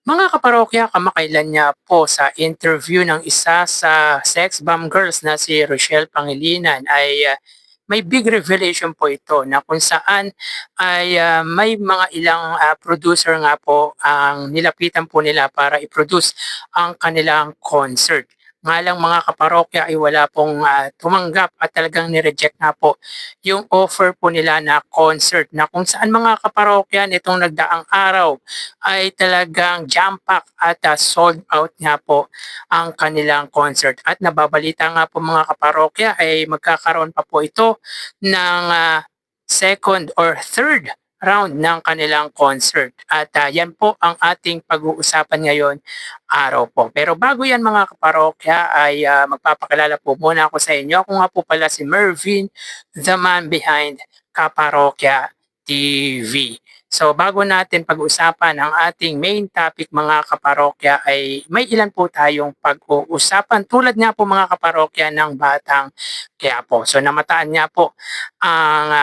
Mga kaparokya, kamakailan niya po sa interview ng isa sa sex bomb girls na si Rochelle Pangilinan ay may big revelation po ito na kung saan ay may mga ilang producer nga po ang nilapitan po nila para i-produce ang kanilang concert. Nga lang mga kaparokya ay wala pong tumanggap at talagang nireject nga po yung offer po nila na concert na kung saan mga kaparokya nitong nagdaang araw ay talagang jam pack at sold out nga po ang kanilang concert. At nababalita nga po mga kaparokya ay magkakaroon pa po ito ng second or third round ng kanilang concert. At yan po ang ating pag-uusapan ngayon araw po. Pero bago yan mga kaparokya ay magpapakilala po muna ako sa inyo. Ako nga po pala si Mervin, the man behind Kaparokya TV. So bago natin pag-usapan ang ating main topic mga kaparokya ay may ilan po tayong pag-uusapan tulad nga po mga kaparokya ng Batang Quiapo. So namataan nga po ang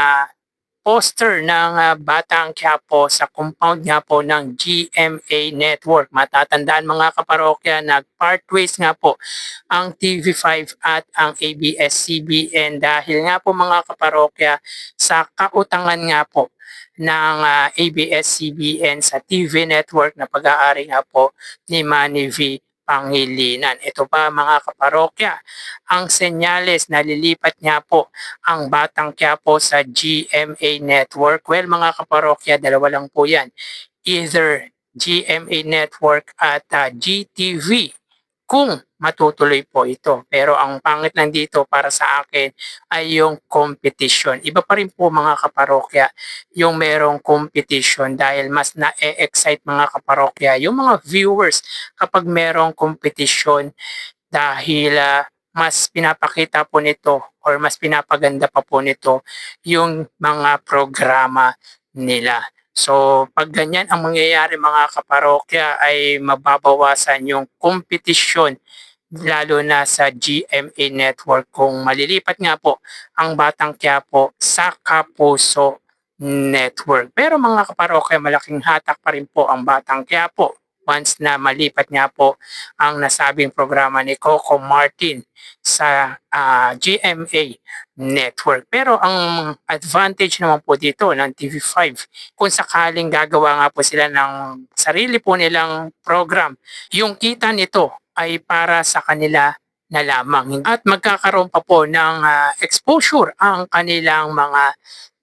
poster ng Batang Quiapo sa compound nga po ng GMA Network. Matatandaan mga kaparokya, nag-part ways nga po ang TV5 at ang ABS-CBN dahil nga po mga kaparokya sa kautangan nga po ng ABS-CBN sa TV network na pag-aari nga po ni Manny V. Pangilinan. Ito pa mga kaparokya, ang senyales na lilipat nga po ang Batang Quiapo sa GMA Network. Well mga kaparokya, dalawa lang po yan. Either GMA Network at GTV kung matutuloy po ito. Pero ang pangit lang dito para sa akin ay yung competition. Iba pa rin po mga kaparokya yung merong competition dahil mas na-excite mga kaparokya yung mga viewers kapag merong competition dahil mas pinapakita po nito or mas pinapaganda pa po nito yung mga programa nila. So pag ganyan ang mangyayari mga kaparokya ay mababawasan yung kompetisyon lalo na sa GMA Network kung malilipat nga po ang Batang Quiapo sa Kapuso Network. Pero mga kaparokya, malaking hatak pa rin po ang Batang Quiapo once na malipat nga po ang nasabing programa ni Coco Martin sa GMA Network. Pero ang advantage naman po dito ng TV5, kung sakaling gagawa nga po sila ng sarili po nilang program, yung kita nito ay para sa kanila na lamang. At magkakaroon pa po ng exposure ang kanilang mga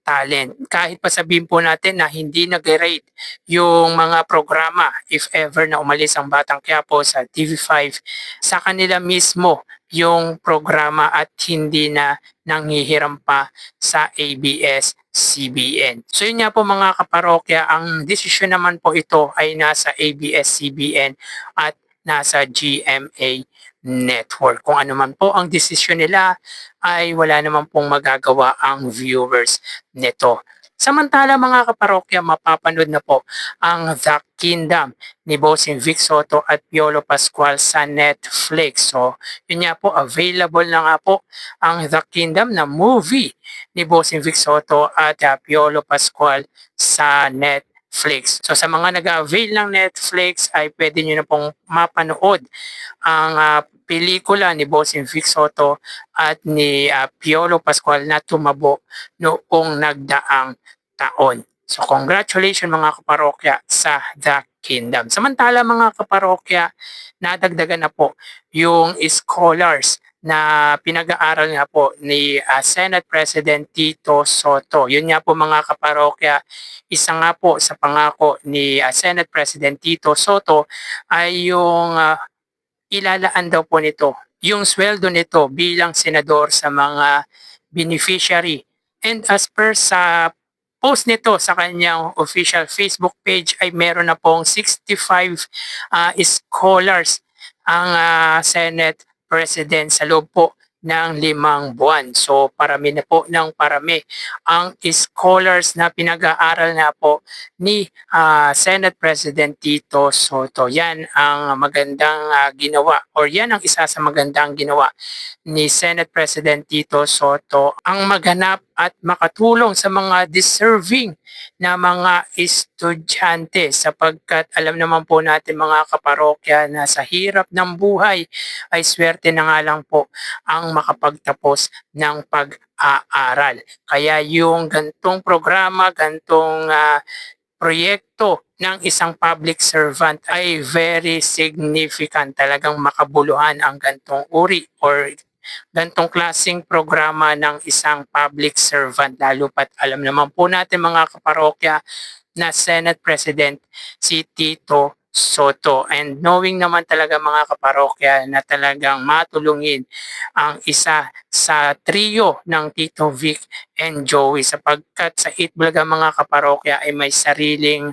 talent. Kahit pa sabihin po natin na hindi nag-rate yung mga programa if ever na umalis ang Batang Quiapo sa TV5, sa kanila mismo yung programa at hindi na nanghihiram pa sa ABS-CBN. So yun nga po mga kaparokya, ang desisyon naman po ito ay nasa ABS-CBN at nasa GMA Network. Kung ano man po ang desisyon nila ay wala naman pong magagawa ang viewers nito. Samantala mga kaparokya, mapapanood na po ang The Kingdom ni Bossing Vic Soto at Piolo Pascual sa Netflix. So yun nga po, available na nga po ang The Kingdom na movie ni Bossing Vic Soto at Piolo Pascual sa Netflix. So sa mga nag-avail ng Netflix ay pwede nyo na pong mapanood ang pelikula ni Bossing Vic Soto at ni Piolo Pascual na tumabo noong nagdaang taon. So congratulations mga kaparokya sa The Kingdom. Samantala mga kaparokya, nadagdagan na po yung scholars na pinag-aaral nga po ni Senate President Tito Soto. Yun nga po mga kaparokya, isa nga po sa pangako ni Senate President Tito Soto ay yung ilalaan daw po nito yung sweldo nito bilang senador sa mga beneficiary. And as per sa post nito sa kanyang official Facebook page ay meron na pong 65 scholars ang Senate President sa loob po ng 5 buwan. So parami na po ng parami ang scholars na pinag-aaral na po ni Senate President Tito Soto. Yan ang magandang ginawa or yan ang isa sa magandang ginawa ni Senate President Tito Soto, ang maghanap at makatulong sa mga deserving na mga estudyante sapagkat alam naman po natin mga kaparokya na sa hirap ng buhay ay swerte na nga lang po ang makapagtapos ng pag-aaral. Kaya yung gantong programa, gantong proyekto ng isang public servant ay very significant. Talagang makabuluhan ang gantong uri or gantong klaseng programa ng isang public servant. Lalo pat alam naman po natin mga kaparokya na Senate President si Tito Soto. And knowing naman talaga mga kaparokya na talagang matulungin ang isa sa trio ng Tito Vic and Joey sapagkat sa Itbulaga mga kaparokya ay may sariling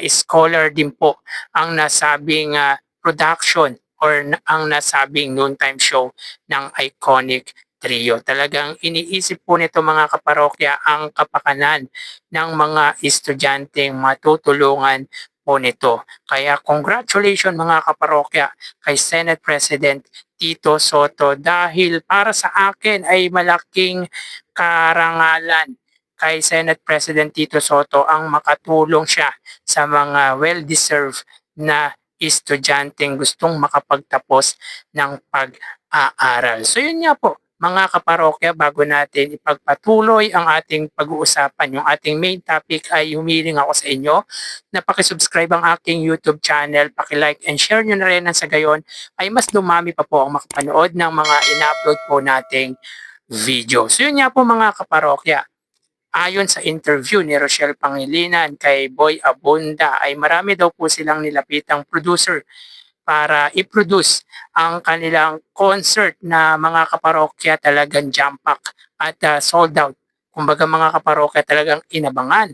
scholar din po ang nasabing production or ang nasabing noontime show ng iconic trio. Talagang iniisip po nito mga kaparokya ang kapakanan ng mga estudyanteng matutulungan po nito. Kaya congratulations mga kaparokya kay Senate President Tito Soto dahil para sa akin ay malaking karangalan kay Senate President Tito Soto ang makatulong siya sa mga well-deserved na estudyanteng gustong makapagtapos ng pag-aaral. So yun nga po, mga kaparokya, bago natin ipagpatuloy ang ating pag-uusapan, yung ating main topic ay humiling ako sa inyo na pakisubscribe ang aking YouTube channel, pakilike and share nyo na rin sa gayon ay mas dumami pa po ang makapanood ng mga ina-upload po nating video. So yun nga po mga kaparokya, ayon sa interview ni Rochelle Pangilinan kay Boy Abunda ay marami daw po silang nilapitang producer para i-produce ang kanilang concert na mga kaparokya talagang jam pack at sold out. Kumbaga mga kaparokya talagang inabangan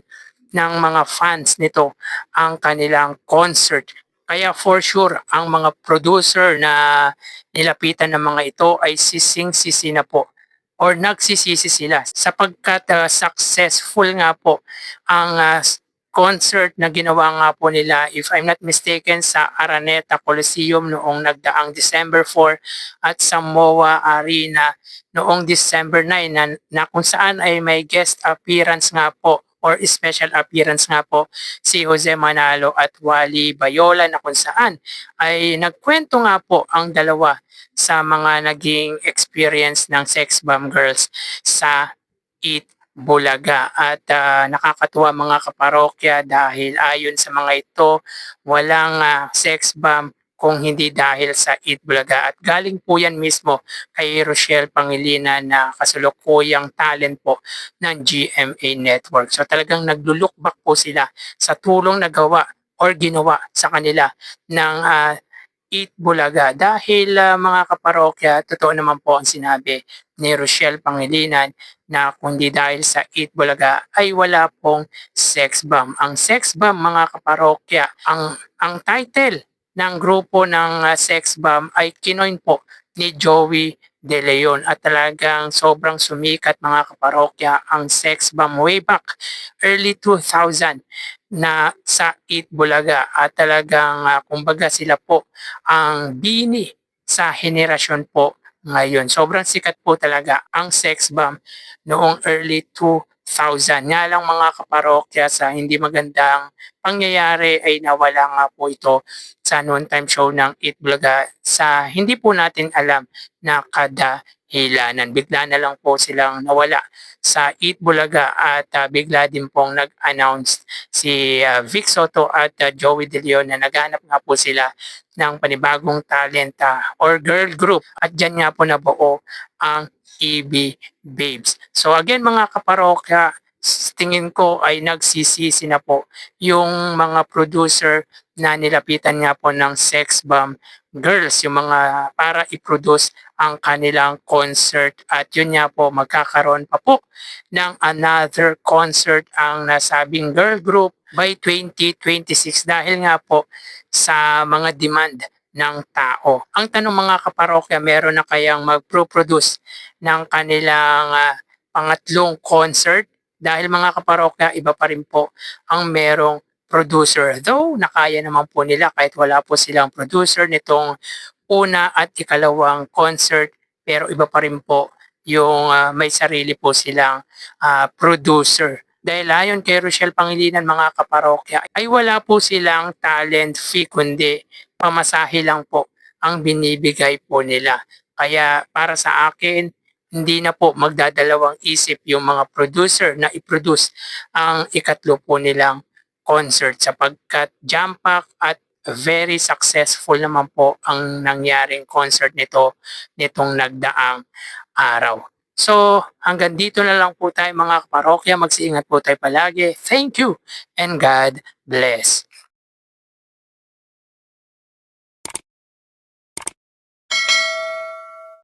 ng mga fans nito ang kanilang concert. Kaya for sure, ang mga producer na nilapitan ng mga ito ay sising-sisi na po or nagsisisi sila sapagkat successful nga po ang concert na ginawa nga po nila, if I'm not mistaken, sa Araneta Coliseum noong nagdaang December 4 at sa MOA Arena noong December 9 na kung saan ay may guest appearance nga po or special appearance nga po si Jose Manalo at Wally Bayola na kung saan ay nagkwento nga po ang dalawa sa mga naging experience ng Sex Bomb Girls sa Eat Bulaga at nakakatuwa mga kaparokya dahil ayon sa mga ito walang sex bomb kung hindi dahil sa Eat Bulaga at galing po yan mismo kay Rochelle Pangilinan na kasalukuyang talent po ng GMA Network. So talagang nagluluk back po sila sa tulong na gawa or ginawa sa kanila ng Eat Bulaga dahil mga kaparokya, totoo naman po ang sinabi ni Rochelle Pangilinan na kundi dahil sa Eat Bulaga ay wala pong sex bomb. Ang sex bomb mga kaparokya, ang title ng grupo ng sex bomb ay kinoin po ni Joey De Leon at talagang sobrang sumikat mga kaparokya ang sex bomb way back early 2000 na sa Eat Bulaga at talagang kumbaga sila po ang bini sa henerasyon po ngayon. Sobrang sikat po talaga ang sex bomb noong early 2000. Nga lang mga kaparokya sa hindi magandang pangyayari ay nawala nga po ito sa noontime show ng Eat Bulaga sa hindi po natin alam na kadahilanan. Bigla na lang po silang nawala sa Eat Bulaga at bigla din pong nag-announce si Vic Soto at Joey De Leon na naghanap nga po sila ng panibagong talent or girl group at dyan nga po nabuo ang EB Babes. So again mga kaparokya, tingin ko ay nagsisisi na po yung mga producer na nilapitan nga po ng Sex Bomb Girls, yung mga para i-produce ang kanilang concert at yun nga po magkakaroon pa po ng another concert ang nasabing girl group by 2026 dahil nga po sa mga demand ng tao. Ang tanong mga kaparokya, meron na kayang mag-produce ng kanilang pangatlong concert? Dahil mga kaparokya, iba pa rin po ang merong producer. Though, nakaya naman po nila kahit wala po silang producer nitong una at ikalawang concert, pero iba pa rin po yung may sarili po silang producer. Dahil ayon kay Rochelle Pangilinan mga kaparokya ay wala po silang talent fee kundi pamasahe lang po ang binibigay po nila. Kaya para sa akin, hindi na po magdadalawang isip yung mga producer na i-produce ang ikatlo po nilang concert sapagkat jam pack at very successful naman po ang nangyaring concert nitong nagdaang araw. So, hanggang dito na lang po tayo mga parokya. Mag-iingat po tayo palagi. Thank you and God bless.